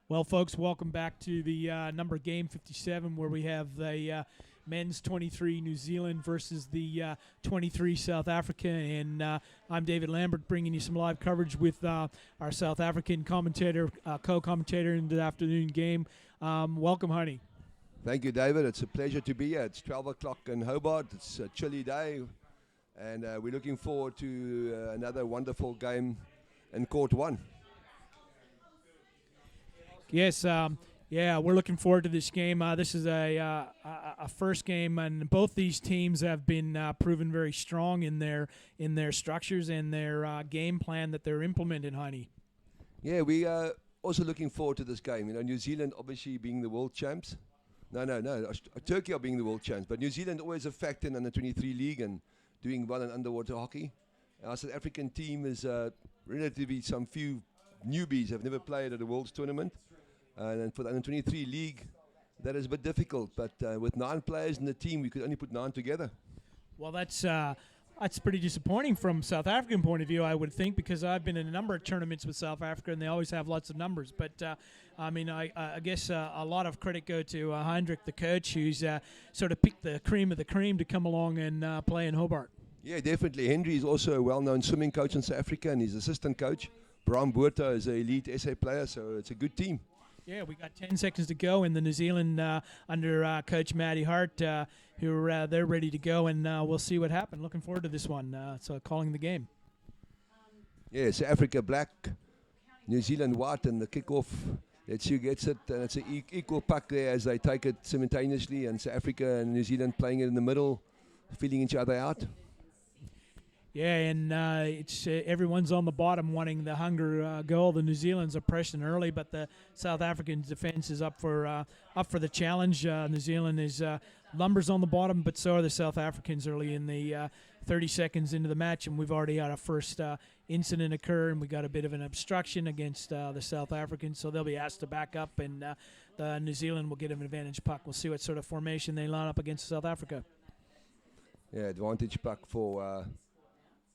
Well, folks, welcome back to the number game 57, where we have the men's 23 New Zealand versus the 23 South Africa. And I'm David Lambert, bringing you some live coverage with our South African commentator, co-commentator in the afternoon game. Welcome, honey. Thank you, David. It's a pleasure to be here. It's 12 o'clock in Hobart. It's a chilly day, and we're looking forward to another wonderful game in Court 1. Yes, yeah, we're looking forward to this game. This is a first game, and both these teams have been proven very strong in their structures and their game plan that they're implementing, honey. Yeah, we are also looking forward to this game. You know, New Zealand obviously being the world champs. No. Turkey are being the world champs, but New Zealand always a factor in the 23 league and doing well in underwater hockey. Our South African team is relatively some few newbies, have never played at a World's tournament. And for the under-23 league, that is a bit difficult. But with 9 players in the team, we could only put 9 together. Well, that's pretty disappointing from South African point of view, I would think, because I've been in a number of tournaments with South Africa, and they always have lots of numbers. But, I guess a lot of credit go to Hendrik, the coach, who's sort of picked the cream of the cream to come along and play in Hobart. Yeah, definitely. Henry is also a well-known swimming coach in South Africa, and he's assistant coach. Bram Botha is an elite SA player, so it's a good team. Yeah, we got 10 seconds to go in the New Zealand under Coach Matty Hart, who they're ready to go, and we'll see what happens. Looking forward to this one. So calling the game. Yeah, South Africa black, New Zealand white, and the kickoff. Let's see who gets it, and it's an equal puck there as they take it simultaneously, and South Africa and New Zealand playing it in the middle, feeling each other out. Yeah, and it's everyone's on the bottom wanting the hunger goal. The New Zealand's are pressing early, but the South African defense is up for the challenge. New Zealand is numbers on the bottom, but so are the South Africans early in the 30 seconds into the match, and we've already had a first incident occur, and we got a bit of an obstruction against the South Africans, so they'll be asked to back up, and the New Zealand will get an advantage puck. We'll see what sort of formation they line up against South Africa. Yeah, advantage puck for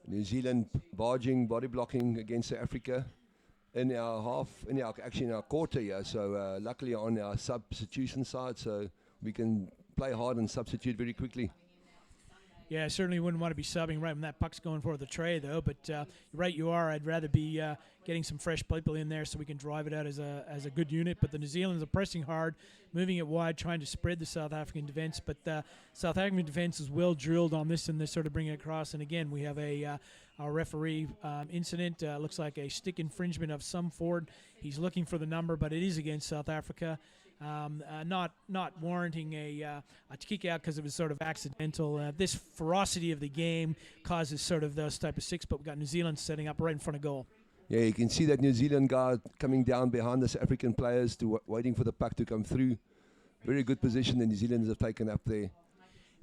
New Zealand barging, body blocking against South Africa in our quarter here. So luckily on our substitution side, so we can play hard and substitute very quickly. Yeah, I certainly wouldn't want to be subbing right when that puck's going for the tray, though. But you're right, you are. I'd rather be getting some fresh people in there so we can drive it out as a good unit. But the New Zealanders are pressing hard, moving it wide, trying to spread the South African defense. But the South African defense is well drilled on this, and they're sort of bringing it across. And again, we have a referee incident. Looks like a stick infringement of some forward. He's looking for the number, but it is against South Africa. Not warranting a kick out because it was sort of accidental. This ferocity of the game causes sort of those type of sticks, but we got New Zealand setting up right in front of goal. Yeah, you can see that New Zealand guard coming down behind the South African players, waiting for the puck to come through. Very good position the New Zealanders have taken up there.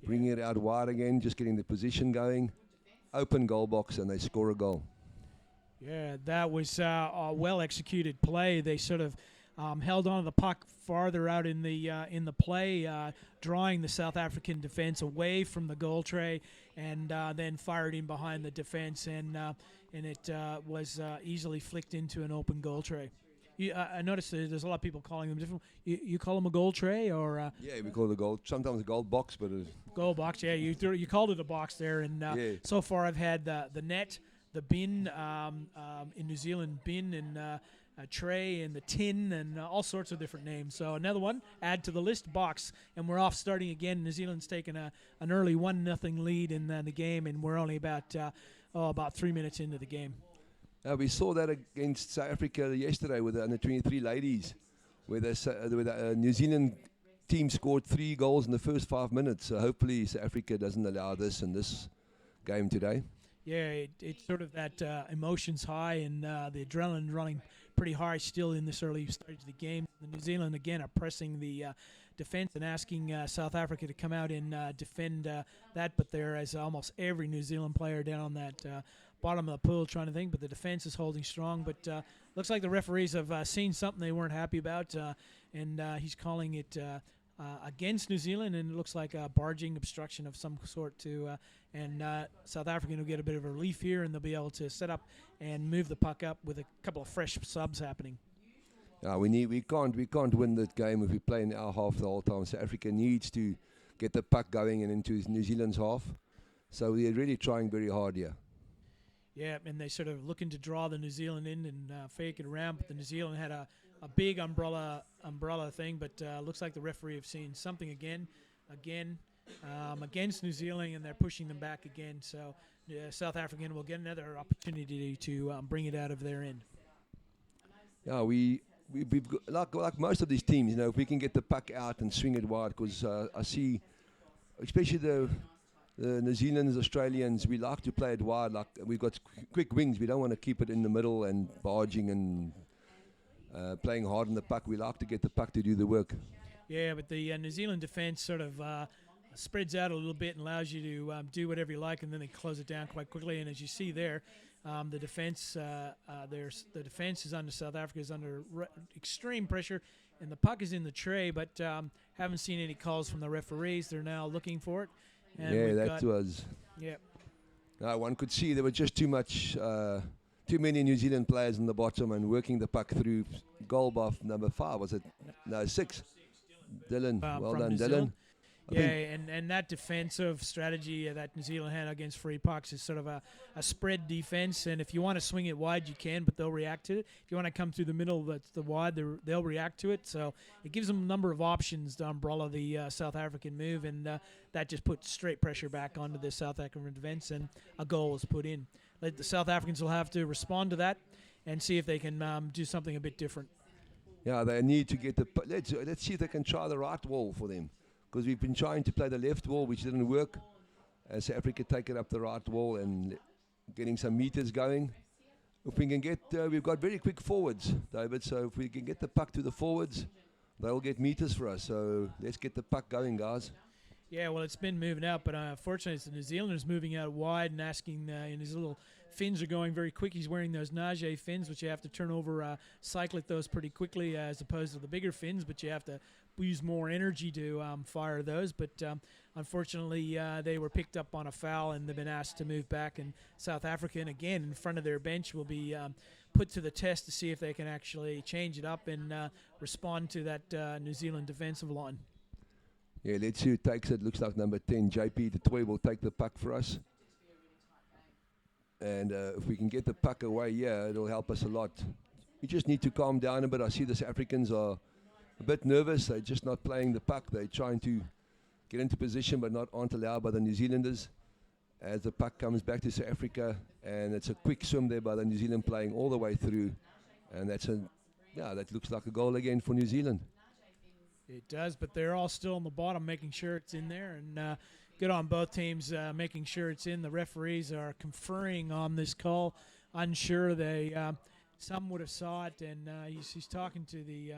Bringing it out wide again, just getting the position going. Open goal box, and they score a goal. Yeah, that was a well-executed play. They sort of held on to the puck farther out in the play, drawing the South African defense away from the goal tray, and then fired in behind the defense, and it was easily flicked into an open goal tray. I noticed there's a lot of people calling them different. You call them a goal tray, or yeah, we call it a goal. Sometimes a goal box, but goal box. Yeah, you called it a box there, and yeah. So far I've had the net, the bin in New Zealand, bin and a tray and the tin and all sorts of different names. So another one, add to the list, box, and we're off starting again. New Zealand's taken an early 1-0 lead in the game, and we're only about 3 minutes into the game. We saw that against South Africa yesterday with the under-23 ladies, where the New Zealand team scored 3 goals in the first 5 minutes. So hopefully South Africa doesn't allow this in this game today. Yeah, it's sort of that emotions high and the adrenaline running pretty high still in this early stage of the game. The New Zealand, again, are pressing the defense and asking South Africa to come out and defend that, but there is almost every New Zealand player down on that bottom of the pool trying to think, but the defense is holding strong. But looks like the referees have seen something they weren't happy about, and he's calling it against New Zealand, and it looks like a barging obstruction of some sort and South African will get a bit of a relief here, and they'll be able to set up and move the puck up with a couple of fresh subs happening. We can't win that game if we play in our half the whole time. South Africa needs to get the puck going and into New Zealand's half. So we're really trying very hard here. Yeah, and they sort of looking to draw the New Zealand in and fake it around, but the New Zealand had a big umbrella thing, but looks like the referee have seen something again against New Zealand, and they're pushing them back again. So South African will get another opportunity to bring it out of their end. Yeah, we've got, like most of these teams, if we can get the puck out and swing it wide, because I see, especially the New Zealanders, Australians, we like to play it wide. Like we've got quick wings. We don't want to keep it in the middle and barging and playing hard on the puck. We like to get the puck to do the work. Yeah, but the New Zealand defense sort of spreads out a little bit and allows you to do whatever you like, and then they close it down quite quickly. And as you see there, the defense is under South Africa is under extreme pressure, and the puck is in the tray, but haven't seen any calls from the referees. They're now looking for it. And yeah, that was. Yeah. One could see there were just too many New Zealand players in the bottom and working the puck through. Goal by number 5, was it? No, 6. Dylan, well done, Dylan. Yeah, and that defensive strategy that New Zealand had against free pucks is sort of a spread defense, and if you want to swing it wide, you can, but they'll react to it. If you want to come through the middle, that's the wide, they'll react to it. So it gives them a number of options to umbrella the South African move, and that just puts straight pressure back onto the South African defense, and a goal is put in. The South Africans will have to respond to that and see if they can do something a bit different. Yeah, they need to get let's see if they can try the right wall for them. Because we've been trying to play the left wall, which didn't work. South Africa take it up the right wall and getting some meters going. If we can get, we've got very quick forwards, David. So if we can get the puck to the forwards, they'll get meters for us. So let's get the puck going, guys. Yeah, well, it's been moving out, but unfortunately, it's the New Zealanders moving out wide and asking, and his little fins are going very quick. He's wearing those nage fins, which you have to turn over, cycle those pretty quickly as opposed to the bigger fins, but you have to use more energy to fire those. But unfortunately, they were picked up on a foul, and they've been asked to move back. And South Africa, and again, in front of their bench, will be put to the test to see if they can actually change it up and respond to that New Zealand defensive line. Yeah, let's see who takes it. Looks like number 10, JP the toy, will take the puck for us. And if we can get the puck away, it'll help us a lot. We just need to calm down a bit. I see the South Africans are a bit nervous. They're just not playing the puck. They're trying to get into position, but aren't allowed by the New Zealanders. As the puck comes back to South Africa, and it's a quick swim there by the New Zealand playing all the way through. And that looks like a goal again for New Zealand. It does, but they're all still on the bottom, making sure it's in there, and good on both teams making sure it's in. The referees are conferring on this call, unsure. Some would have saw it, and he's talking to the.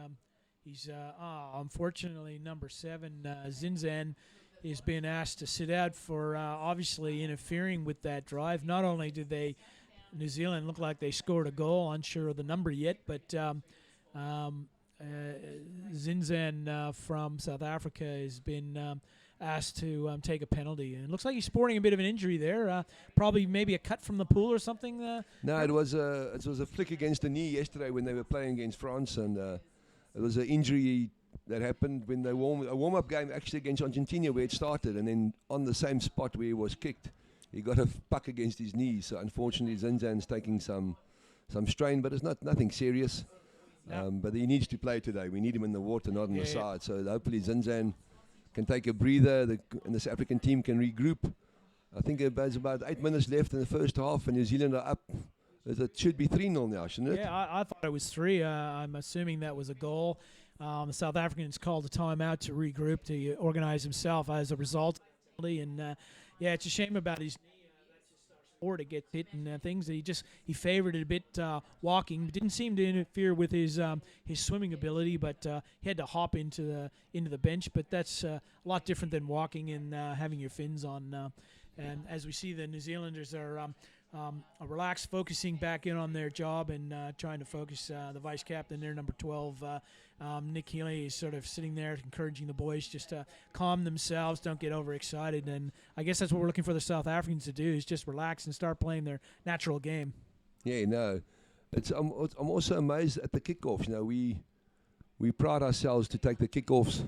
Unfortunately, number 7, Zinzan, is being asked to sit out for obviously interfering with that drive. Not only did New Zealand look like they scored a goal, unsure of the number yet, but Zinzan from South Africa has been asked to take a penalty. And it looks like he's sporting a bit of an injury there. Probably maybe a cut from the pool or something. No, it was a flick against the knee yesterday when they were playing against France, and it was an injury that happened when a warm-up game actually against Argentina where it started, and then on the same spot where he was kicked, he got a puck against his knee. So unfortunately, Zinzan's taking some strain, but it's nothing serious. No. But he needs to play today. We need him in the water, not on the side. So hopefully Zinzan can take a breather, and the South African team can regroup. I think there's about 8 minutes left in the first half, and New Zealand are up. It should be 3-0 now, shouldn't it? Yeah, I thought it was 3. I'm assuming that was a goal. The South Africans called a timeout to regroup, to organize himself as a result. And, it's a shame about his knee. Or to get hit and things. He favored it a bit walking. Didn't seem to interfere with his swimming ability, but he had to hop into the bench. But that's a lot different than walking and having your fins on. And as we see, the New Zealanders are relaxed, focusing back in on their job and trying to focus. The vice captain there, number 12, Nick Healy, is sort of sitting there encouraging the boys just to calm themselves, don't get overexcited. And I guess that's what we're looking for the South Africans to do, is just relax and start playing their natural game. Yeah, no. I'm also amazed at the kickoff. we pride ourselves to take the kickoffs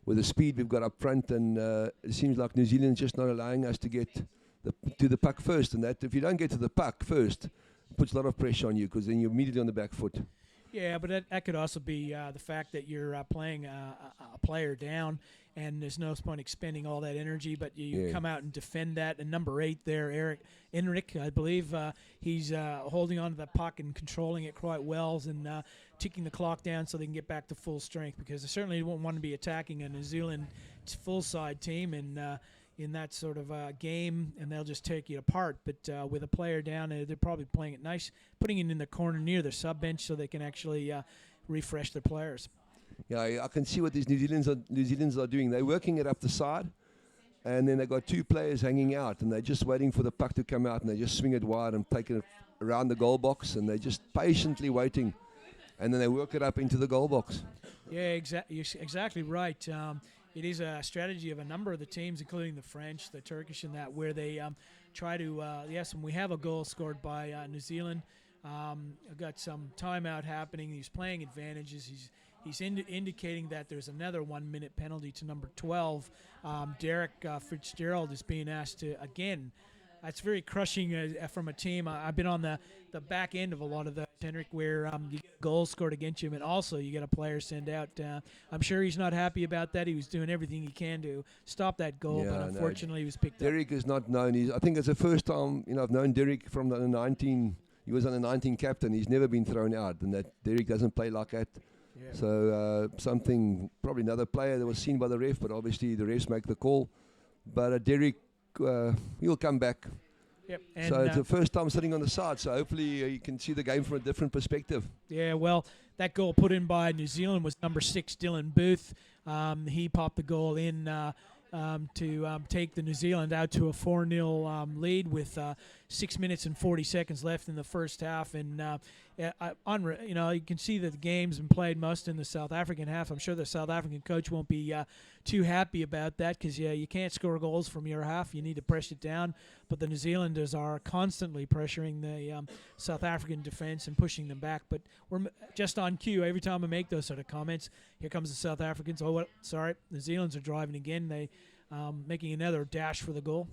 with the speed we've got up front, and it seems like New Zealand's just not allowing us to get to the puck first, and that if you don't get to the puck first, it puts a lot of pressure on you, because then you're immediately on the back foot. Yeah, but that could also be the fact that you're playing a player down, and there's no point expending all that energy, but you come out and defend that. And number 8 there, Enric, I believe, he's holding on to the puck and controlling it quite well, and ticking the clock down so they can get back to full strength, because they certainly won't want to be attacking a New Zealand full-side team in that sort of game, and they'll just take you apart. But with a player down, they're probably playing it nice, putting it in the corner near their sub-bench so they can actually refresh their players. Yeah, I can see what these New Zealanders are doing. They're working it up the side, and then they've got 2 players hanging out, and they're just waiting for the puck to come out, and they just swing it wide and take it around the goal box, and they're just patiently waiting, and then they work it up into the goal box. Yeah, you're exactly right. It is a strategy of a number of the teams, including the French, the Turkish, and that, where they try to, yes, when we have a goal scored by New Zealand, I've got some timeout happening. He's playing advantages. He's indicating that there's another 1-minute penalty to number 12. Derek Fitzgerald is being asked to, again, that's very crushing from a team. I've been on the back end of a lot of those, Henrik, where you get goals scored against you, and also you get a player sent out. I'm sure he's not happy about that. He was doing everything he can to stop that goal, but unfortunately he was picked up. Derek is not known. I think it's the first time I've known Derek from the 19. He was on the 19 captain. He's never been thrown out, and that Derek doesn't play like that. Yeah. So probably another player that was seen by the ref, but obviously the refs make the call. But Derek, he'll come back. Yep. So it's the first time sitting on the side, so hopefully you can see the game from a different perspective. Yeah, well, that goal put in by New Zealand was number 6, Dylan Booth. He popped the goal in to take the New Zealand out to a 4-0 lead with 6 minutes and 40 seconds left in the first half. And you can see that the game's been played most in the South African half. I'm sure the South African coach won't be too happy about that, because you can't score goals from your half. You need to press it down. But the New Zealanders are constantly pressuring the South African defense and pushing them back. But we're just on cue. Every time I make those sort of comments, here comes the South Africans. Oh, sorry, New Zealanders are driving again. They making another dash for the goal.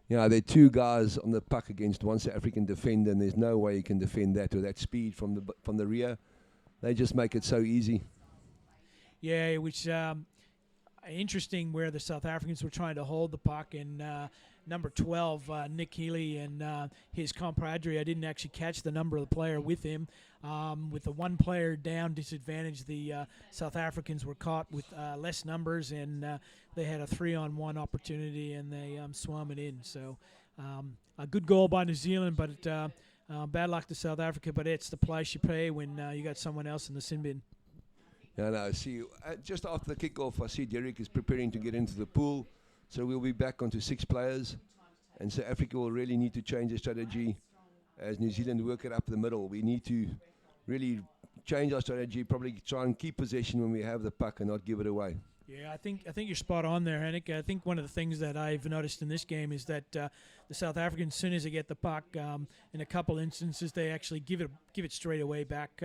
Yeah, there are 2 guys on the puck against one South African defender, and there's no way you can defend that with that speed from the rear. They just make it so easy. Yeah, which interesting, where the South Africans were trying to hold the puck, and number 12, Nick Healy, and his compadre, I didn't actually catch the number of the player with him. With the one player down disadvantage, the South Africans were caught with less numbers, and they had a 3-on-1 opportunity, and they swam it in. So a good goal by New Zealand, but bad luck to South Africa. But it's the price you pay when you got someone else in the sin bin. Yeah, no, see, just after the kickoff, I see Derek is preparing to get into the pool. So we'll be back onto 6 players. And South Africa will really need to change their strategy as New Zealand work it up the middle. We need to really change our strategy, probably try and keep possession when we have the puck and not give it away. Yeah, I think you're spot on there, Henrik. I think one of the things that I've noticed in this game is that the South Africans, as soon as they get the puck, in a couple instances, they actually give it straight away back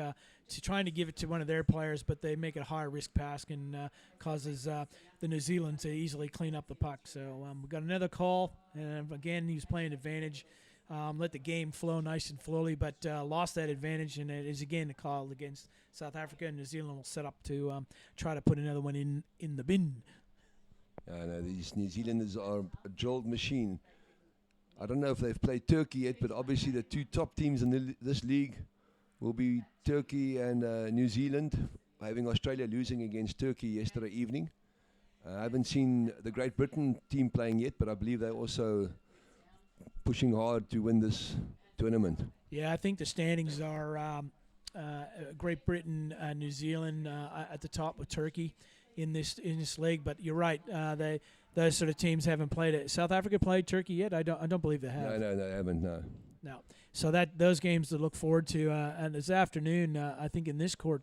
to trying to give it to one of their players, but they make it a high-risk pass and causes the New Zealand to easily clean up the puck. So we've got another call, and again, he was playing advantage. Let the game flow nice and slowly, but lost that advantage, and it is again a call against South Africa, and New Zealand will set up to try to put another one in the bin. No, these New Zealanders are a drilled machine. I don't know if they've played Turkey yet, but obviously the 2 top teams in this league will be Turkey and New Zealand, having Australia losing against Turkey yesterday evening. I haven't seen the Great Britain team playing yet, but I believe they're also pushing hard to win this tournament. Yeah, I think the standings are Great Britain, New Zealand at the top with Turkey in this league. But you're right, those sort of teams haven't played it. South Africa played Turkey yet? I don't believe they have. No, they haven't. No. So those games to look forward to. And this afternoon, I think in this court,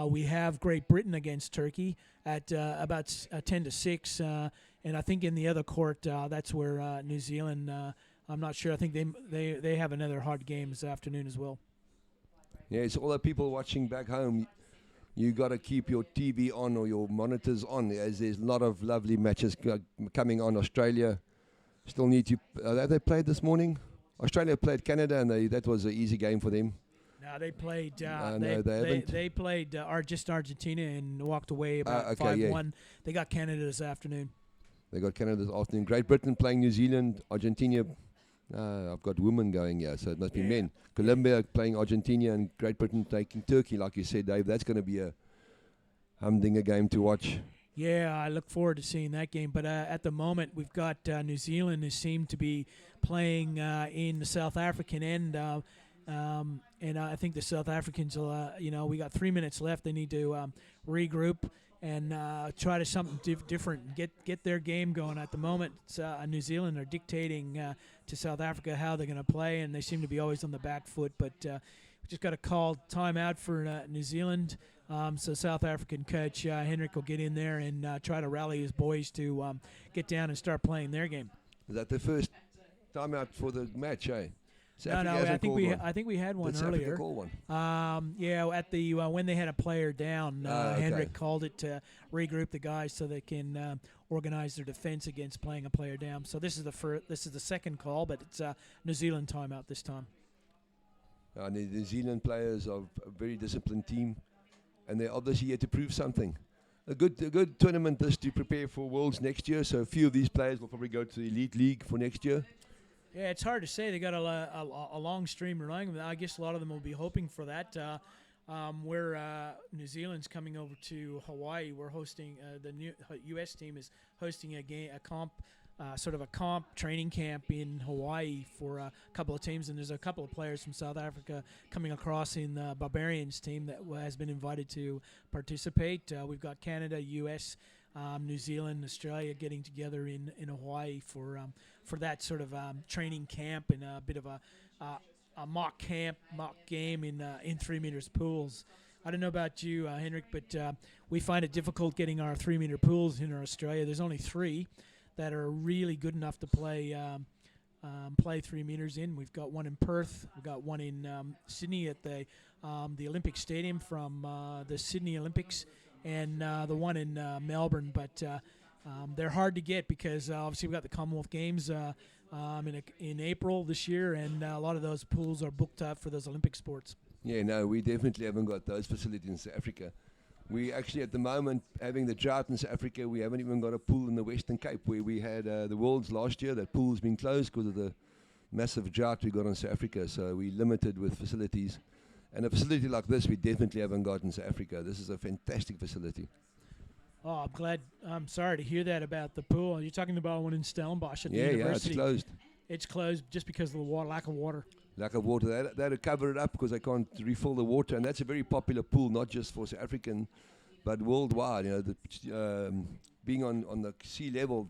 we have Great Britain against Turkey at about 10-6, and I think in the other court, that's where New Zealand. I'm not sure. I think they have another hard game this afternoon as well. Yeah, it's all the people watching back home. you got to keep your TV on or your monitors on, as there's a lot of lovely matches coming on. Australia still need to. Have they played this morning? Australia played Canada, and that was an easy game for them. No, they played. No, they haven't. They played just Argentina and walked away about 5-1. Yeah. They got Canada this afternoon. They got Canada this afternoon. Great Britain playing New Zealand. Argentina. I've got women going here, so it must be men. Colombia playing Argentina, and Great Britain taking Turkey, like you said, Dave. That's going to be a humdinger game to watch. Yeah, I look forward to seeing that game. But at the moment, we've got New Zealand who seem to be playing in the South African end. And I think the South Africans will, we got 3 minutes left. They need to regroup and try to something different, get their game going. At the moment, New Zealand are dictating to South Africa how they're going to play, and they seem to be always on the back foot. But we just got to call timeout for New Zealand. So South African coach Henrik will get in there and try to rally his boys to get down and start playing their game. Is that the first timeout for the match, eh? No, I think we had one earlier. Call one? At the when they had a player down, Henrik called it to regroup the guys so they can organize their defense against playing a player down. So this is the second call, but it's New Zealand timeout this time. The New Zealand players are a very disciplined team, and they're obviously here to prove something. A good tournament this to prepare for Worlds next year. So a few of these players will probably go to the Elite League for next year. Yeah, it's hard to say. They got a long stream running. I guess a lot of them will be hoping for that. Where New Zealand's coming over to Hawaii, we're hosting the new U.S. team is hosting a comp training camp in Hawaii for a couple of teams, and there's a couple of players from South Africa coming across in the Barbarians team that has been invited to participate. We've got Canada, U.S., New Zealand, Australia getting together in Hawaii for that sort of training camp and a bit of a mock game in 3 meters pools. I don't know about you, Henrik, but we find it difficult getting our 3 meter pools in Australia. There's only 3 that are really good enough to play 3 meters in. We've got one in Perth. We've got one in Sydney at the Olympic Stadium from the Sydney Olympics, and the one in Melbourne. But they're hard to get because obviously we've got the Commonwealth Games in April this year, and a lot of those pools are booked up for those Olympic sports. Yeah, no, we definitely haven't got those facilities in South Africa. We actually, at the moment, having the drought in South Africa, we haven't even got a pool in the Western Cape where we had the Worlds last year. That pool's been closed because of the massive drought we got in South Africa. So we're limited with facilities. And a facility like this, we definitely haven't got in South Africa. This is a fantastic facility. Oh, I'm sorry to hear that about the pool. You're talking about one in Stellenbosch at the university. Yeah, it's closed. It's closed just because of the lack of water. Lack of water. They'll cover it up because they can't refill the water. And that's a very popular pool, not just for South African, but worldwide. Being on the sea level,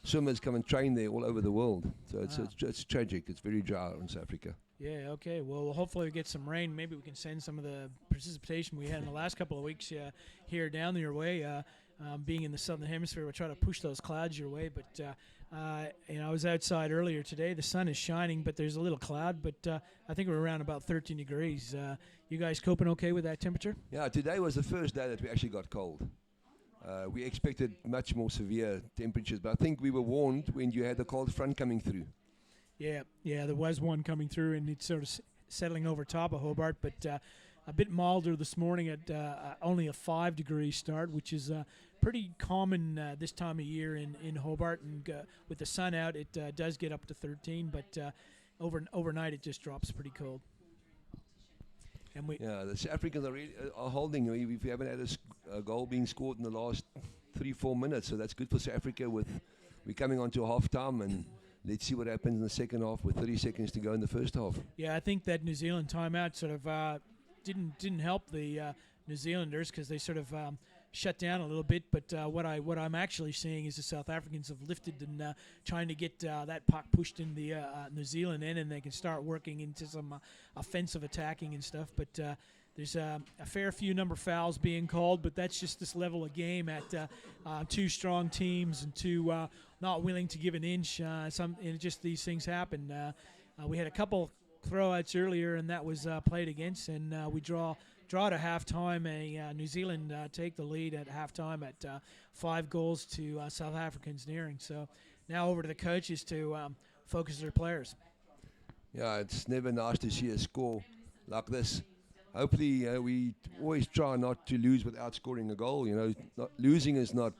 swimmers come and train there all over the world. So it's tragic. It's very dry in South Africa. Yeah, okay. Well, hopefully we get some rain. Maybe we can send some of the precipitation we had in the last couple of weeks here down your way. Being in the southern hemisphere, we'll try to push those clouds your way. But I was outside earlier today. The sun is shining, but there's a little cloud. But I think we're around about 13 degrees. You guys coping okay with that temperature? Yeah, today was the first day that we actually got cold. We expected much more severe temperatures, but I think we were warned when you had the cold front coming through. Yeah, there was one coming through, and it's sort of settling over top of Hobart, but a bit milder this morning at only a 5-degree start, which is pretty common this time of year in Hobart. And with the sun out, it does get up to 13, but overnight it just drops pretty cold. And the South Africans are holding. We haven't had a goal being scored in the last 3-4 minutes, so that's good for South Africa. We're coming on to half time, and let's see what happens in the second half with 30 seconds to go in the first half. Yeah, I think that New Zealand timeout sort of didn't help the New Zealanders because they sort of shut down a little bit. But what I'm actually seeing is the South Africans have lifted and trying to get that puck pushed in the New Zealand end, and they can start working into some offensive attacking and stuff. But there's a fair few number of fouls being called, but that's just this level of game at two strong teams and two not willing to give an inch. Just these things happen. We had a couple throwouts earlier, and that was played against, and we draw draw to halftime. New Zealand take the lead at halftime at 5 goals to South Africans nearing. So now over to the coaches to focus their players. Yeah, it's never nice to see a score like this. Hopefully, we always try not to lose without scoring a goal. Losing is not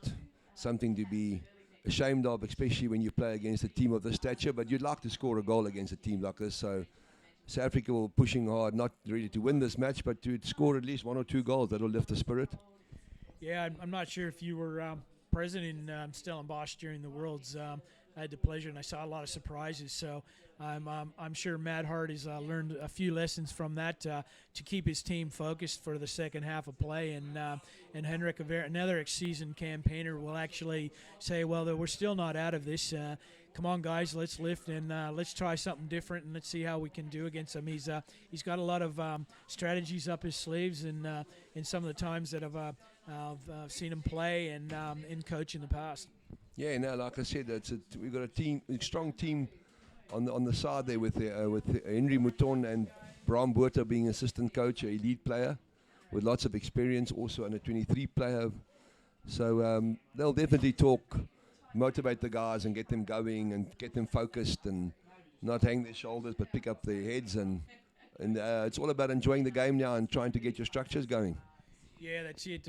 something to be ashamed of, especially when you play against a team of this stature. But you'd like to score a goal against a team like this. So South Africa will pushing hard, not ready to win this match, but to score at least 1 or 2 goals. That'll lift the spirit. Yeah, I'm not sure if you were present in Stellenbosch during the Worlds. I had the pleasure, and I saw a lot of surprises. So I'm sure Matt Hart has learned a few lessons from that to keep his team focused for the second half of play. And Henrik, another seasoned campaigner, will actually say, well, we're still not out of this. Come on, guys, let's lift and let's try something different, and let's see how we can do against him. He's got a lot of strategies up his sleeves, and in some of the times that I've seen him play and in coach in the past. Yeah, no, like I said, we've got a strong team on the side there with Henry Mouton and Bram Botha being assistant coach, an elite player with lots of experience, also an M23 player. So they'll definitely motivate the guys and get them going and get them focused and not hang their shoulders but pick up their heads. And it's all about enjoying the game now and trying to get your structures going. Yeah, that's it.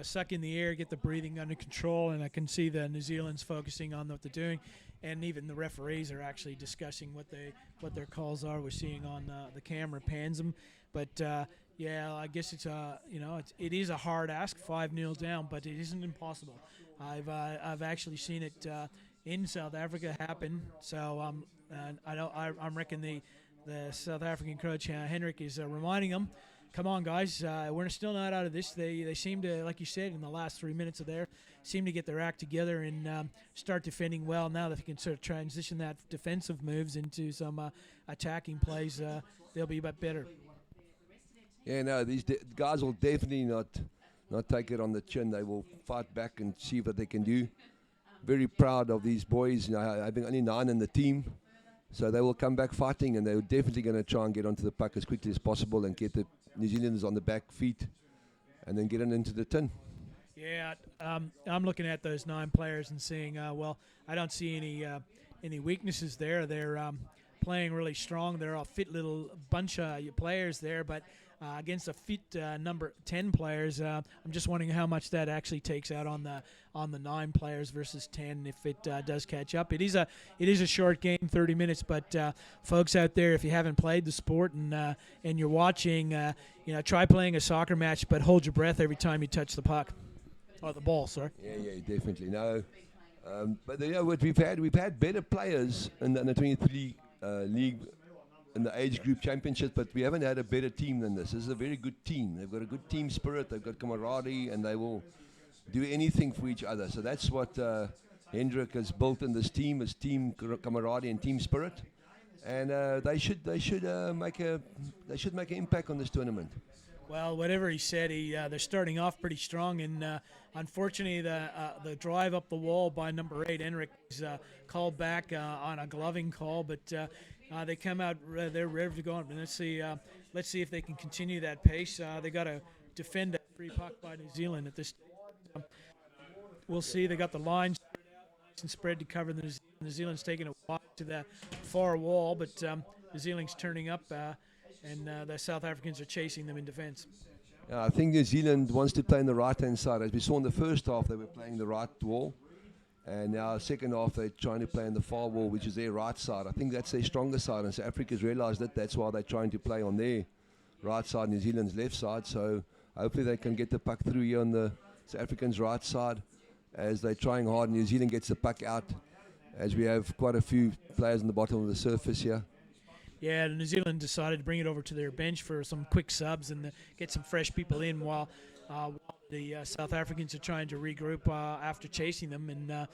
Suck in the air, get the breathing under control, and I can see the New Zealand's focusing on what they're doing, and even the referees are actually discussing what their calls are. We're seeing on the camera pans them, but yeah, I guess it is a hard ask, 5-0 down, but it isn't impossible. I've actually seen it in South Africa happen. So I reckon the South African coach Henrik is reminding them, come on, guys, we're still not out of this. They seem to, like you said, in the last 3 minutes of there, seem to get their act together and start defending well. Now that they can sort of transition that defensive moves into some attacking plays, they'll be a bit better. Yeah, no, these guys will definitely not take it on the chin. They will fight back and see what they can do. Very proud of these boys. Having only 9 in the team. So they will come back fighting, and they're definitely going to try and get onto the puck as quickly as possible and get the New Zealanders on the back feet and then get it into the tin. Yeah, I'm looking at those 9 players and seeing, I don't see any weaknesses there. They're playing really strong. They're a fit little bunch of players there, but against a fit number 10 players, I'm just wondering how much that actually takes out on the 9 players versus 10 if it does catch up. It is a short game, 30 minutes, but folks out there, if you haven't played the sport and you're watching, try playing a soccer match, but hold your breath every time you touch the puck. Oh, the ball, sorry. Yeah, definitely. No, but what we've had better players in the 23 league in the age group championships, but we haven't had a better team than this. This is a very good team. They've got a good team spirit. They've got camaraderie, and they will do anything for each other. So that's what Hendrik has built in this team: is team camaraderie and team spirit. And they should make an impact on this tournament. Well, whatever he said, they're starting off pretty strong, and unfortunately, the drive up the wall by number 8, Henrik, is called back on a gloving call, but they come out, they're ready to go on. Let's see if they can continue that pace. They got to defend that free puck by New Zealand at this stage. We'll see. They got the lines spread to cover the New Zealand's taking a walk to the far wall, but New Zealand's turning up. And the South Africans are chasing them in defence. I think New Zealand wants to play on the right-hand side. As we saw in the first half, they were playing the right wall. And now second half, they're trying to play on the far wall, which is their right side. I think that's their stronger side. And South Africa's realised that. That's why they're trying to play on their right side, New Zealand's left side. So hopefully they can get the puck through here on the South Africans' right side as they're trying hard. New Zealand gets the puck out as we have quite a few players on the bottom of the surface here. Yeah, New Zealand decided to bring it over to their bench for some quick subs and get some fresh people in while the South Africans are trying to regroup after chasing them, and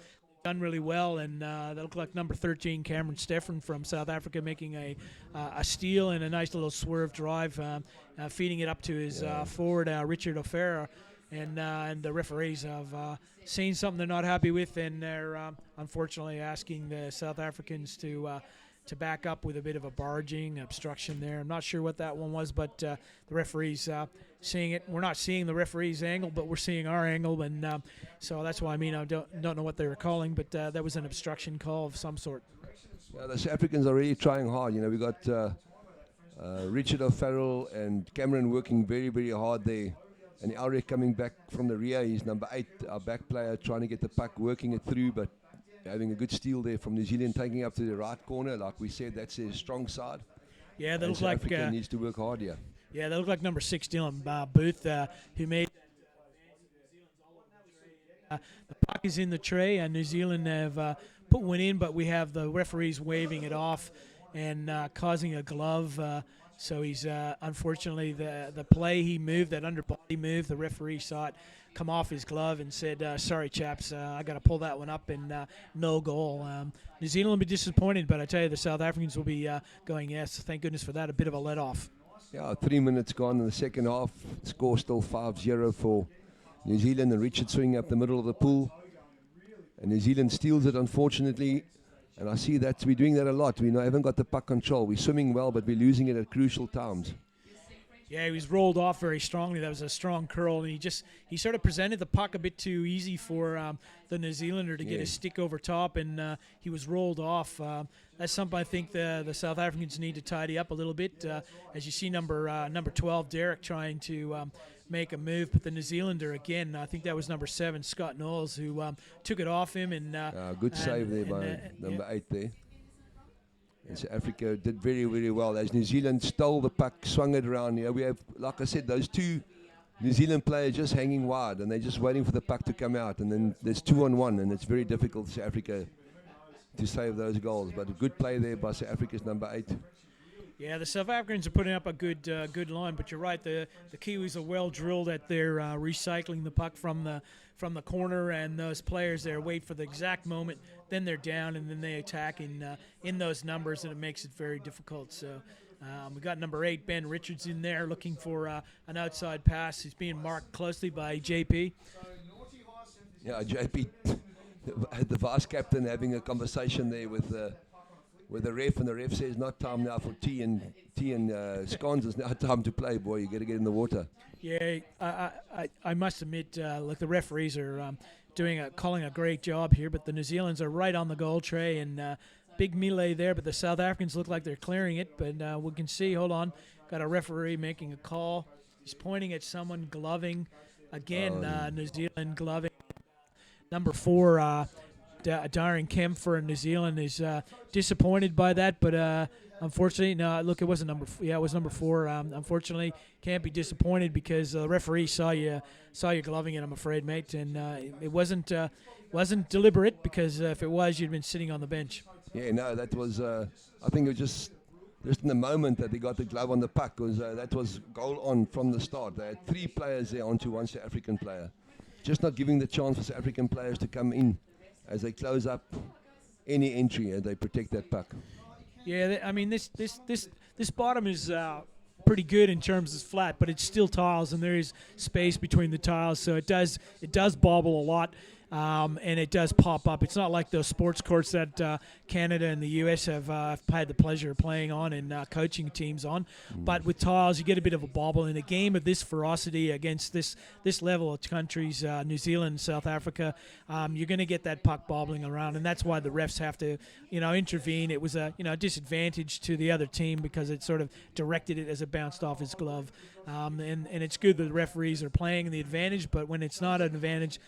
done really well. And that looked like number 13, Cameron Stephen from South Africa, making a steal and a nice little swerve drive, feeding it up to his forward, Richard O'Farah. And the referees have seen something they're not happy with, and they're unfortunately asking the South Africans to to back up with a bit of a barging obstruction there. I'm not sure what that one was, but the referee's seeing it. We're not seeing the referee's angle, but we're seeing our angle, and so that's why I don't know what they were calling, but that was an obstruction call of some sort. Yeah, the South Africans are really trying hard. We got Richard O'Farrell and Cameron working very, very hard there. And Elric coming back from the rear. He's number 8, our back player, trying to get the puck, working it through, but having a good steal there from New Zealand, taking up to the right corner. Like we said, that's their strong side. Yeah, they look South like Africa needs to work hard here. Yeah, they look like number 6 Dylan Booth, who made the puck is in the tray, and New Zealand have put one in, but we have the referees waving it off and causing a glove. So he's unfortunately the play he moved, that underbody move, the referee saw it come off his glove and said, sorry chaps, I got to pull that one up, and no goal. New Zealand will be disappointed, but I tell you, the South Africans will be going, yes, thank goodness for that, a bit of a let-off. Yeah, 3 minutes gone in the second half. Score still 5-0 for New Zealand, and Richard swinging up the middle of the pool. And New Zealand steals it, unfortunately. And I see that we're doing that a lot. We haven't got the puck control. We're swimming well, but we're losing it at crucial times. Yeah, he was rolled off very strongly. That was a strong curl, and he sort of presented the puck a bit too easy for the New Zealander to get his stick over top, and he was rolled off. That's something I think the South Africans need to tidy up a little bit. As you see, number 12, Derek, trying to make a move, but the New Zealander, again, I think that was number 7, Scott Knowles, who took it off him. And good save there by number 8 there. And South Africa did very, very well. As New Zealand stole the puck, swung it around. We have, like I said, those 2 New Zealand players just hanging wide, and they're just waiting for the puck to come out. And then there's 2-on-1, and it's very difficult for South Africa to save those goals. But a good play there by South Africa's number 8. Yeah, the South Africans are putting up a good line, but you're right. The Kiwis are well drilled at their recycling the puck from the corner, and those players there wait for the exact moment, then they're down, and then they attack in those numbers, and it makes it very difficult. So we got number 8, Ben Richards, in there looking for an outside pass. He's being marked closely by JP. Yeah, JP, the vice captain, having a conversation there with the ref, and the ref says, not time now for tea and scones. It's now time to play, boy. You got to get in the water. Yeah, I must admit, like, the referees are calling a great job here, but the New Zealanders are right on the goal tray, and big melee there, but the South Africans look like they're clearing it, but we can see, hold on, got a referee making a call. He's pointing at someone, gloving. Again, New Zealand gloving. Number 4, Darren Kemp for New Zealand is disappointed by that, but unfortunately, no. Look, it wasn't number. Yeah, it was number 4. Unfortunately, can't be disappointed because the referee saw you gloving it. I'm afraid, mate, and it wasn't deliberate, because if it was, you'd been sitting on the bench. Yeah, no, that was. I think it was just in the moment that they got the glove on the puck, because that was goal on from the start. They had 3 players there onto one South African player, just not giving the chance for South African players to come in as they close up any entry and they protect that puck. Yeah, I mean, this bottom is pretty good in terms of flat, but it's still tiles, and there is space between the tiles, so it does bobble a lot. And it does pop up. It's not like those sports courts that Canada and the US have had the pleasure of playing on and coaching teams on. But with tiles, you get a bit of a bobble. In a game of this ferocity against this level of countries, New Zealand, South Africa, you're going to get that puck bobbling around, and that's why the refs have to, intervene. It was a disadvantage to the other team because it sort of directed it as it bounced off his glove. And it's good that the referees are playing the advantage, but when it's not an advantage,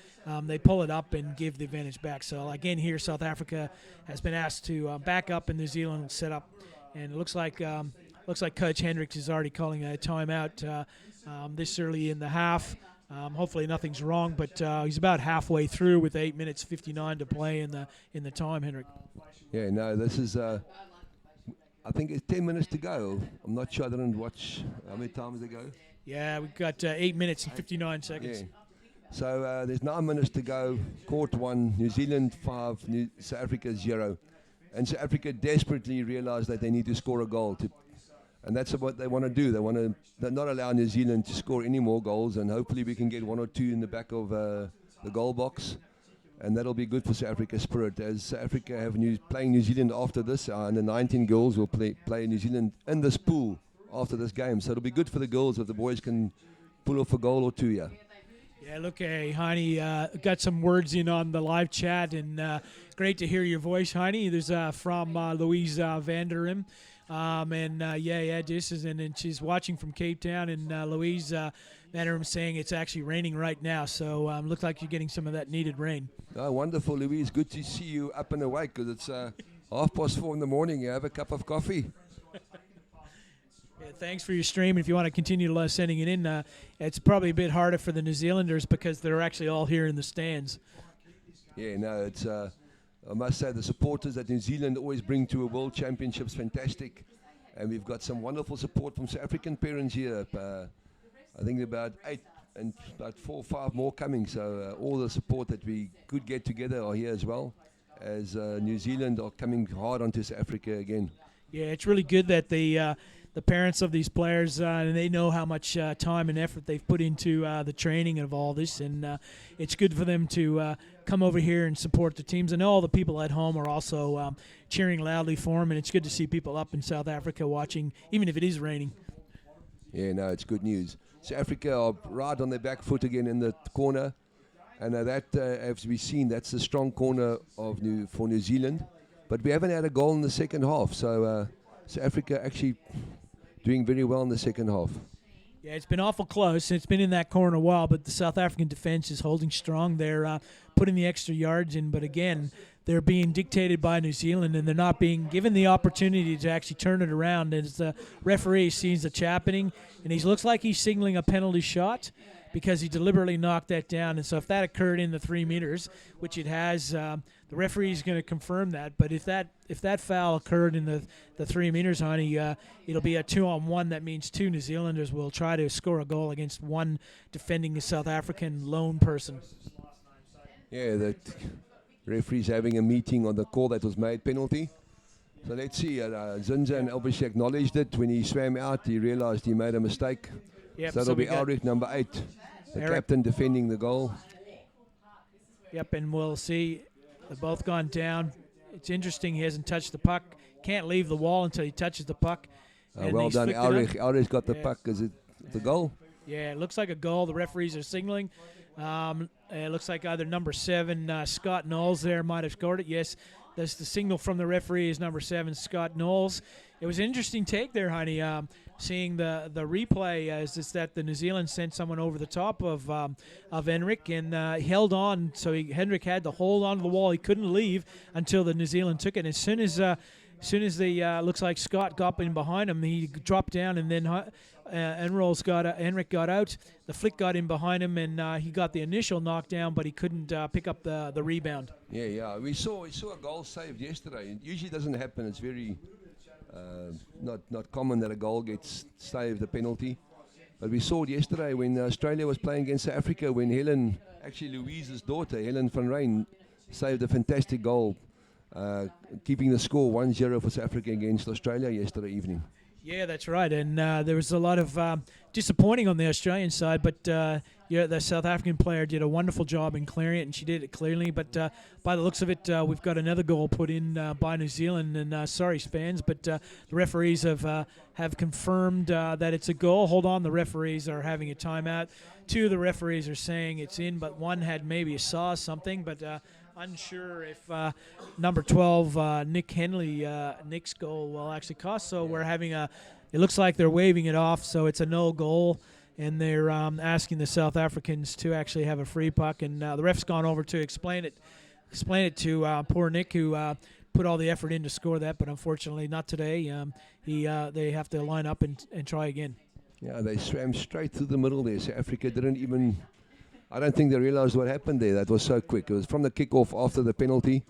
they pull it up and give the advantage back. So again, here South Africa has been asked to back up, and New Zealand will set up. And it looks like Coach Hendricks is already calling a timeout this early in the half. Hopefully nothing's wrong, but he's about halfway through with 8 minutes 59 to play in the time, Hendrick. Yeah, no, this is. I think it's 10 minutes to go. I'm not sure. I didn't watch how many times they go. Yeah, we've got 8 minutes and 59 seconds. Yeah. So there's 9 minutes to go. Court 1, New Zealand 5, South Africa 0. And South Africa desperately realised that they need to score a goal. And that's what they want to do. They want to not allow New Zealand to score any more goals, and hopefully we can get 1 or 2 in the back of the goal box. and that'll be good for South Africa's spirit. As South Africa have playing New Zealand after this, and the 19 girls will play New Zealand in this pool after this game. So it'll be good for the girls if the boys can pull off a goal or two here. Yeah, look, Heine, got some words in on the live chat, and great to hear your voice, Heine. There's from Louise Vanderim. This is, and she's watching from Cape Town, and Louise Vanderim saying it's actually raining right now, so looks like you're getting some of that needed rain. Oh, wonderful, Louise. Good to see you up and awake, because it's 4:30 in the morning. You have a cup of coffee. Yeah, thanks for your stream. If you want to continue sending it in, it's probably a bit harder for the New Zealanders because they're actually all here in the stands. Yeah, no, it's I must say the supporters that New Zealand always bring to a World Championships fantastic, and we've got some wonderful support from South African parents here. I think about 8 and about 4 or 5 more coming. So all the support that we could get together are here as well, as New Zealand are coming hard onto South Africa again. Yeah, it's really good that the parents of these players, and they know how much time and effort they've put into the training of all this, and it's good for them to come over here and support the teams. I know all the people at home are also cheering loudly for them, and it's good to see people up in South Africa watching, even if it is raining. Yeah, no, it's good news. South Africa are right on their back foot again in the corner, and as we've seen, that's the strong corner for New Zealand. But we haven't had a goal in the second half, so South Africa actually doing very well in the second half. Yeah, it's been awful close. It's been in that corner a while, but the South African defense is holding strong. They're putting the extra yards in, but again, they're being dictated by New Zealand, and they're not being given the opportunity to actually turn it around. As the referee sees the happening, and he looks like he's signaling a penalty shot because he deliberately knocked that down. And so if that occurred in the 3 meters, which it has, the referee is going to confirm that. But if that foul occurred in the 3 meters, honey, it'll be a 2-on-1. That means 2 New Zealanders will try to score a goal against one defending a South African lone person. Yeah, the referee's having a meeting on the call that was made penalty. So let's see. Zinza and Elbish acknowledged it. When he swam out, he realized he made a mistake. Yep, so that'll be Ulrich, number 8, the captain defending the goal. Yep, and we'll see. They've both gone down. It's interesting. He hasn't touched the puck. Can't leave the wall until he touches the puck. Well done, Ulrich. Ulrich got the puck. Is it the goal? Yeah, it looks like a goal. The referees are signaling. It looks like either number 7, Scott Knowles there might have scored it. Yes, that's the signal from the referee is number 7, Scott Knowles. It was an interesting take there, honey, seeing the replay is that the New Zealand sent someone over the top of Henrik and held on. So Henrik had to hold on to the wall. He couldn't leave until the New Zealand took it. And as soon as the looks like Scott got in behind him, he dropped down, and then Henrik got out. The flick got in behind him, and he got the initial knockdown, but he couldn't pick up the rebound. Yeah. We saw a goal saved yesterday. It usually doesn't happen. It's very not common that a goal gets saved, a penalty. But we saw it yesterday when Australia was playing against South Africa, when Helen, actually Louise's daughter, Helen van Rijn, saved a fantastic goal, keeping the score 1-0 for South Africa against Australia yesterday evening. Yeah, that's right. And there was a lot of disappointing on the Australian side, but the South African player did a wonderful job in clearing it, and she did it clearly. But by the looks of it, we've got another goal put in by New Zealand. And sorry, fans, but the referees have confirmed that it's a goal. Hold on, the referees are having a timeout. 2 of the referees are saying it's in, but one had maybe saw something, but unsure if number 12, Nick Henley, Nick's goal will actually cost. So we're having it looks like they're waving it off, so it's a no goal, and they're asking the South Africans to actually have a free puck. And the ref's gone over to explain it to poor Nick, who put all the effort in to score that, but unfortunately not today. They have to line up and try again. Yeah, they swam straight through the middle there. South Africa didn't even... I don't think they realized what happened there. That was so quick. It was from the kickoff after the penalty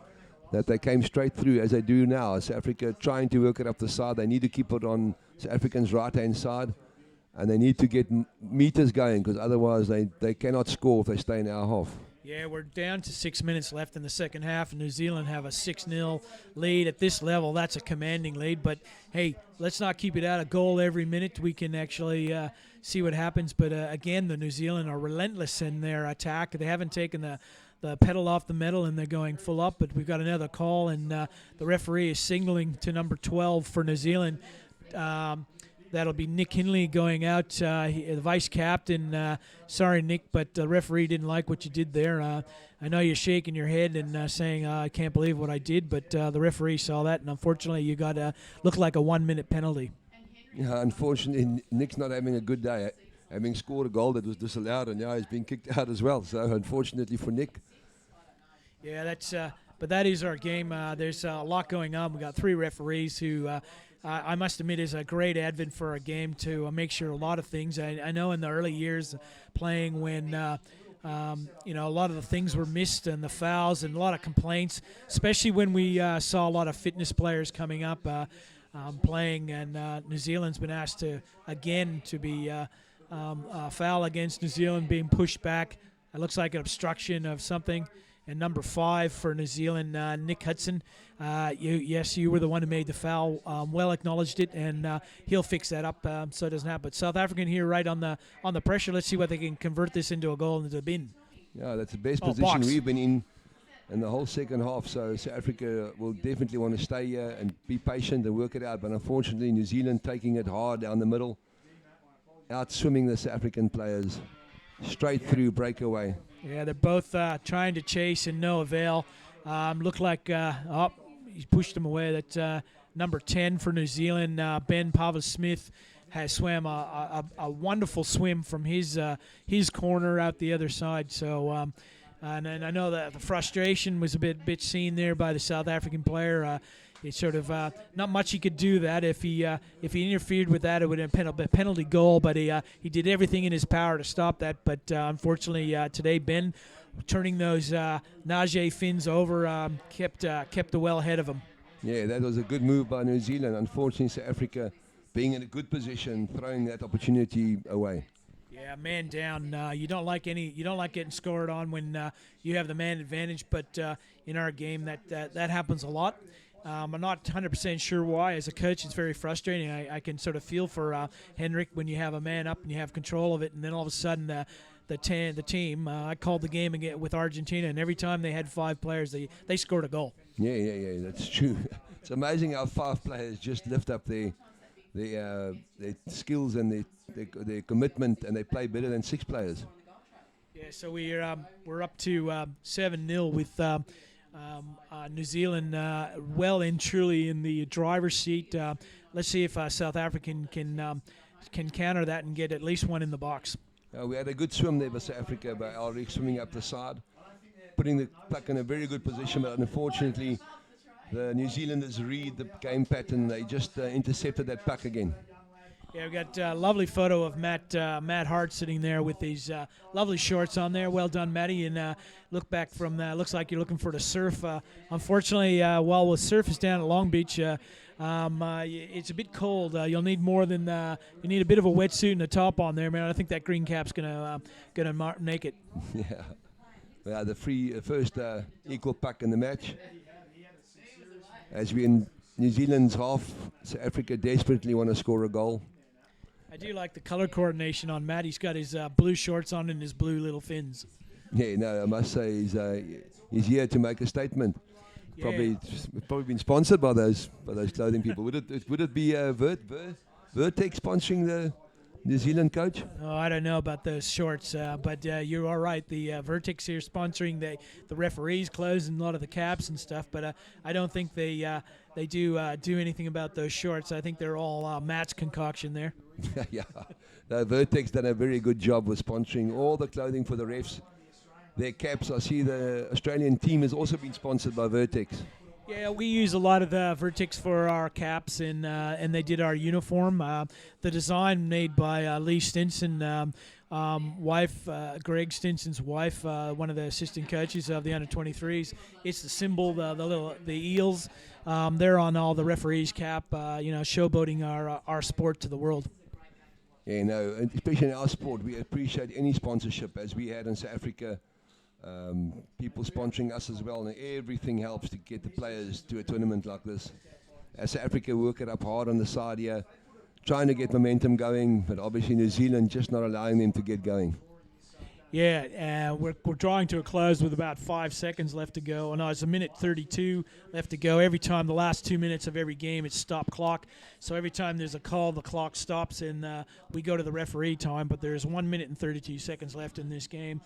that they came straight through, as they do now. South Africa trying to work it up the side. They need to keep it on South Africa's right-hand side, and they need to get meters going, because otherwise they cannot score if they stay in our half. Yeah, we're down to 6 minutes left in the second half, and New Zealand have a 6-0 lead. At this level, that's a commanding lead. But, hey, let's not keep it out. A goal every minute. We can actually see what happens. But again, the New Zealand are relentless in their attack. They haven't taken the pedal off the metal, and they're going full up. But we've got another call, and the referee is signaling to number 12 for New Zealand. That'll be Nick Hinley going out, the vice captain. Sorry, Nick, but the referee didn't like what you did there. I know you're shaking your head and saying, I can't believe what I did, but the referee saw that, and unfortunately you got looked like a 1-minute penalty. Yeah, unfortunately, Nick's not having a good day. Having scored a goal that was disallowed, and now he's been kicked out as well. So unfortunately for Nick. Yeah, but that is our game. There's a lot going on. We got 3 referees who, I must admit, is a great advent for our game to make sure a lot of things. I know in the early years playing when a lot of the things were missed and the fouls and a lot of complaints, especially when we saw a lot of fitness players coming up playing, and New Zealand's been asked to be foul against New Zealand being pushed back. It looks like an obstruction of something. And number 5 for New Zealand, Nick Hudson. You were the one who made the foul. Well acknowledged it, and he'll fix that up so it doesn't happen. But South African here right on the pressure. Let's see what they can convert this into a goal into the bin. Yeah, that's the best position box. we've been in the whole second half. So South Africa will definitely want to stay here and be patient and work it out. But unfortunately, New Zealand taking it hard down the middle, out swimming the South African players, straight through breakaway. Yeah, they're both trying to chase and no avail. Looked like he pushed him away. That number 10 for New Zealand, Ben Pavlis-Smith, has swam a wonderful swim from his corner out the other side. So, and I know that the frustration was a bit seen there by the South African player. It's sort of not much he could do that. If he interfered with that, it would have been a penalty goal. But he did everything in his power to stop that. But unfortunately, today Ben, turning those Nage fins over, kept the well ahead of him. Yeah, that was a good move by New Zealand. Unfortunately, South Africa being in a good position, throwing that opportunity away. Yeah, man down. You don't like getting scored on when you have the man advantage. But in our game, that happens a lot. I'm not 100% sure why. As a coach, it's very frustrating. I can sort of feel for Henrik when you have a man up and you have control of it, and then all of a sudden the team. I called the game again with Argentina, and every time they had 5 players, they scored a goal. Yeah, that's true. It's amazing how 5 players just lift up their skills and their commitment, and they play better than 6 players. Yeah, so we're up to 7-0 with. New Zealand well and truly in the driver's seat. Let's see if South African can counter that and get at least one in the box. We had a good swim there by South Africa, by Ulrich swimming up the side, putting the puck in a very good position, but unfortunately the New Zealanders read the game pattern. They just intercepted that puck again. Yeah, we've got a lovely photo of Matt Hart sitting there with these lovely shorts on there. Well done, Matty. And look back from looks like you're looking for the surf. Unfortunately, while the surf is down at Long Beach, it's a bit cold. You'll need more than you need a bit of a wetsuit and a top on there, man. I think that green cap's gonna make it. Yeah, the first equal puck in the match. As we in New Zealand's half, South Africa desperately want to score a goal. I do like the color coordination on Matt. He's got his blue shorts on and his blue little fins. Yeah, no, I must say he's here to make a statement. Yeah. Probably been sponsored by those clothing people. Would it be Vertex sponsoring the New Zealand coach? Oh, I don't know about those shorts, but you're all right. The Vertex here sponsoring the referees' clothes and a lot of the caps and stuff, but I don't think they do anything about those shorts. I think they're all Matt's concoction there. Yeah, the Vertex done a very good job with sponsoring all the clothing for the refs. Their caps, I see the Australian team has also been sponsored by Vertex. Yeah, we use a lot of the Vertex for our caps, and they did our uniform. The design made by Lee Stinson, wife, Greg Stinson's wife, one of the assistant coaches of the under-23s. It's the symbol, the eels. They're on all the referees' cap, showboating our sport to the world. Yeah, no, and especially in our sport, we appreciate any sponsorship, as we had in South Africa. People sponsoring us as well, and everything helps to get the players to a tournament like this. As South Africa work it up hard on the side here, trying to get momentum going, but obviously New Zealand just not allowing them to get going. Yeah, we're drawing to a close with about 5 seconds left to go. No, it's a minute 32 left to go. Every time, the last 2 minutes of every game, it's stop clock. So every time there's a call, the clock stops and we go to the referee time. But there's 1 minute and 32 seconds left in this game.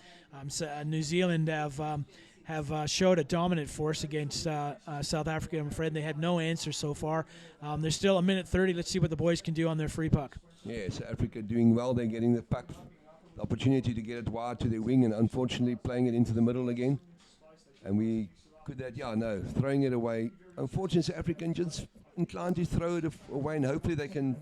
New Zealand have showed a dominant force against South Africa. I'm afraid they had no answer so far. There's still a minute 30. Let's see what the boys can do on their free puck. Yeah, South Africa doing well. They're getting the puck. Opportunity to get it wide to their wing and unfortunately playing it into the middle again. And we could throwing it away. Unfortunately, South African just inclined to throw it away and hopefully they can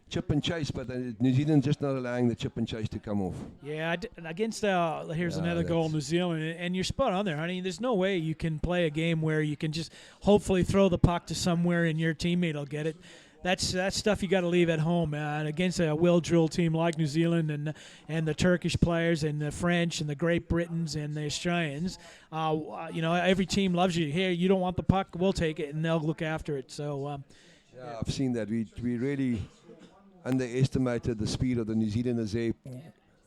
chip and chase, but New Zealand just not allowing the chip and chase to come off. Yeah, against here's another goal, New Zealand, and you're spot on there, honey. There's no way you can play a game where you can just hopefully throw the puck to somewhere and your teammate will get it. That's stuff you got to leave at home, and against a well-drilled team like New Zealand and the Turkish players and the French and the Great Britons and the Australians. Every team loves you. Here, you don't want the puck, we'll take it, and they'll look after it. So, yeah, I've seen that. We really underestimated the speed of the New Zealanders there,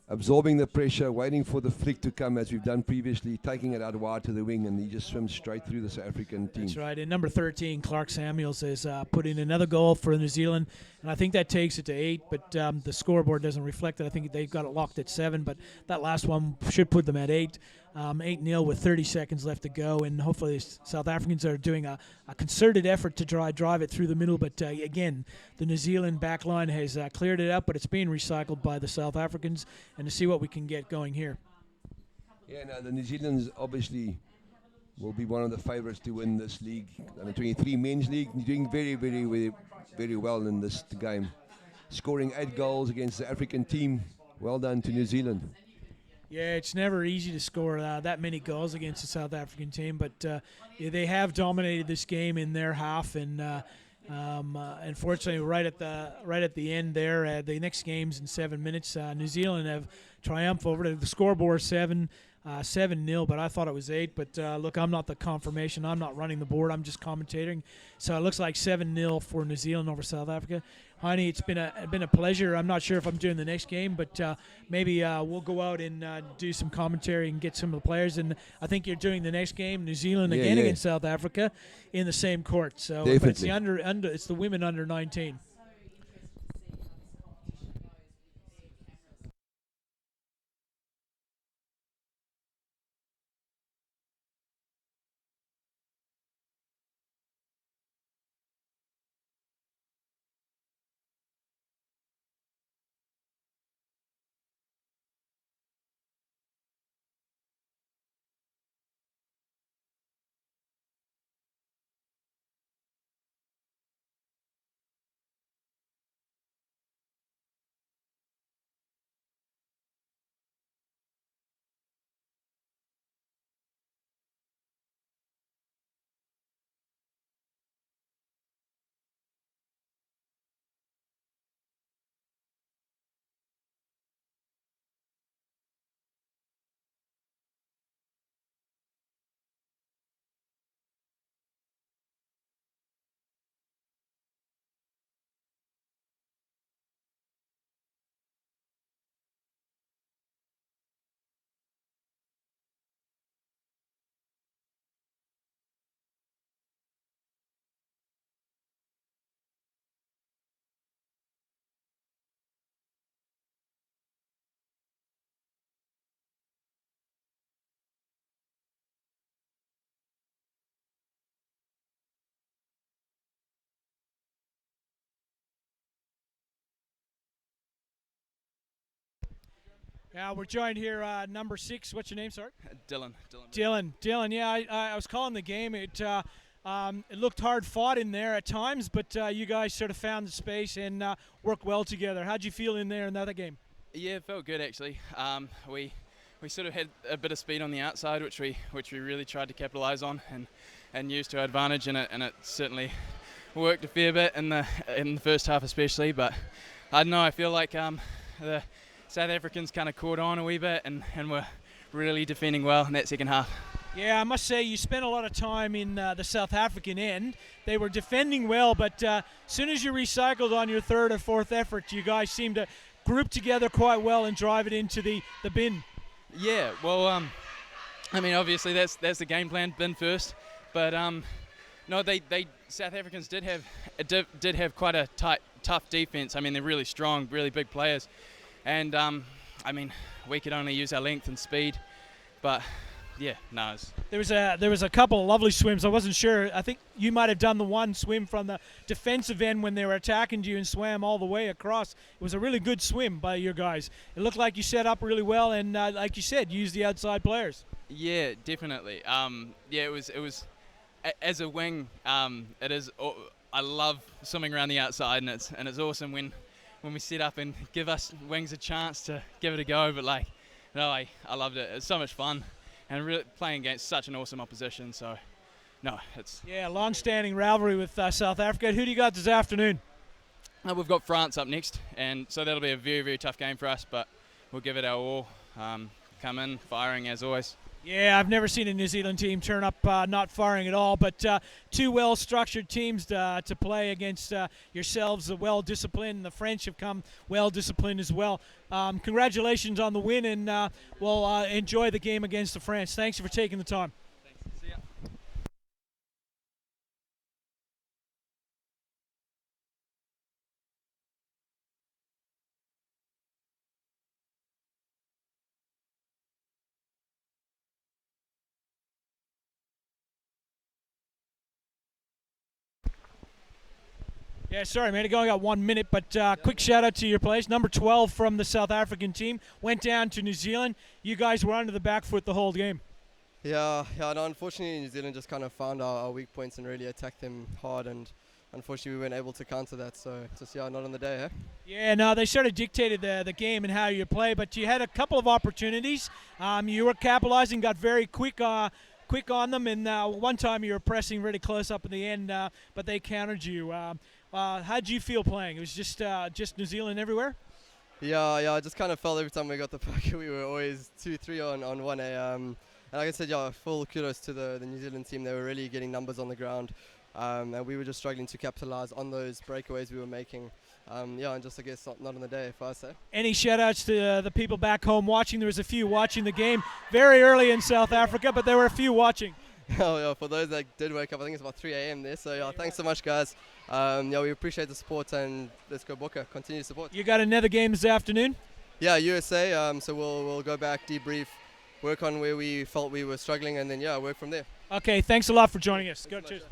absorbing the pressure, waiting for the flick to come as we've done previously, taking it out wide to the wing, and he just swims straight through the South African team. That's right. And number 13, Clark Samuels, has put in another goal for New Zealand, and I think that takes it to 8, but the scoreboard doesn't reflect it. I think they've got it locked at 7, but that last one should put them at 8. 8-0 with 30 seconds left to go, and hopefully South Africans are doing a concerted effort to drive it through the middle, but again, the New Zealand back line has cleared it up, but it's being recycled by the South Africans, and to see what we can get going here. Yeah, no, the New Zealanders obviously will be one of the favourites to win this league, the 23 men's league, doing very, very, very, very well in this game, scoring 8 goals against the African team. Well done to New Zealand. Yeah, it's never easy to score that many goals against the South African team, but they have dominated this game in their half, and unfortunately, right at the end there, the next game's in 7 minutes. New Zealand have triumphed over it. The scoreboard 7-0, but I thought it was 8. But look, I'm not the confirmation. I'm not running the board. I'm just commentating. So it looks like 7-0 for New Zealand over South Africa. Honey, it's been a pleasure. I'm not sure if I'm doing the next game, but maybe we'll go out and do some commentary and get some of the players. And I think you're doing the next game, New Zealand again against South Africa, in the same court. So but it's the it's the women under 19. We're joined here, number 6. What's your name, sorry? Dylan. Dylan. Yeah, I was calling the game. It looked hard fought in there at times, but you guys sort of found the space and worked well together. How'd you feel in there in that game? Yeah, it felt good actually. We sort of had a bit of speed on the outside, which we really tried to capitalise on and use to our advantage, and it certainly worked a fair bit in the first half especially. But I don't know. I feel like the South Africans kind of caught on a wee bit and were really defending well in that second half. Yeah, I must say you spent a lot of time in the South African end. They were defending well, but as soon as you recycled on your third or fourth effort, you guys seemed to group together quite well and drive it into the bin. Yeah, well, I mean, obviously that's the game plan, bin first, but no, they South Africans did have quite a tough defense. I mean, they're really strong, really big players, and I mean, we could only use our length and speed, but yeah, no. There was a couple of lovely swims. I wasn't sure. I think you might have done the one swim from the defensive end when they were attacking you and swam all the way across. It was a really good swim by your guys. It looked like you set up really well and, like you said, used the outside players. Yeah, definitely. Yeah, it was as a wing. It is. I love swimming around the outside, and it's awesome when we set up and give us wings a chance to give it a go. But like, no, I loved it. It's so much fun. And really playing against such an awesome opposition, so no, it's long-standing rivalry with South Africa. Who do you got this afternoon? We've got France up next, and so that'll be a very, very tough game for us, but we'll give it our all. Come in firing as always. Yeah, I've never seen a New Zealand team turn up not firing at all, but two well-structured teams to play against yourselves, well-disciplined. The French have come well-disciplined as well. Congratulations on the win, and we'll enjoy the game against the France. Thanks for taking the time. Thanks. See ya. Yeah, sorry, man. I only got 1 minute, but quick shout-out to your players. Number 12 from the South African team went down to New Zealand. You guys were under the back foot the whole game. Yeah. No, unfortunately, New Zealand just kind of found our weak points and really attacked them hard, and unfortunately, we weren't able to counter that. So, just, not on the day, eh? Yeah, no, they sort of dictated the game and how you play, but you had a couple of opportunities. You were capitalizing, got very quick on them, and one time you were pressing really close up in the end, but they countered you. How'd you feel playing? It was just New Zealand everywhere? Yeah, I just kind of felt every time we got the puck, we were always 2-3 on 1A. And like I said, full kudos to the New Zealand team. They were really getting numbers on the ground, and we were just struggling to capitalize on those breakaways we were making. And just, I guess, not on the day, if I say. Any shout-outs to the people back home watching? There was a few watching the game very early in South Africa, but there were a few watching. For those that did wake up, I think it's about 3 a.m. there. So, thanks so much, guys. We appreciate the support, and let's go Bokke. Continue support. You got another game this afternoon? Yeah, USA. So we'll go back, debrief, work on where we felt we were struggling, and then, work from there. Okay, thanks a lot for joining us. Go, cheers.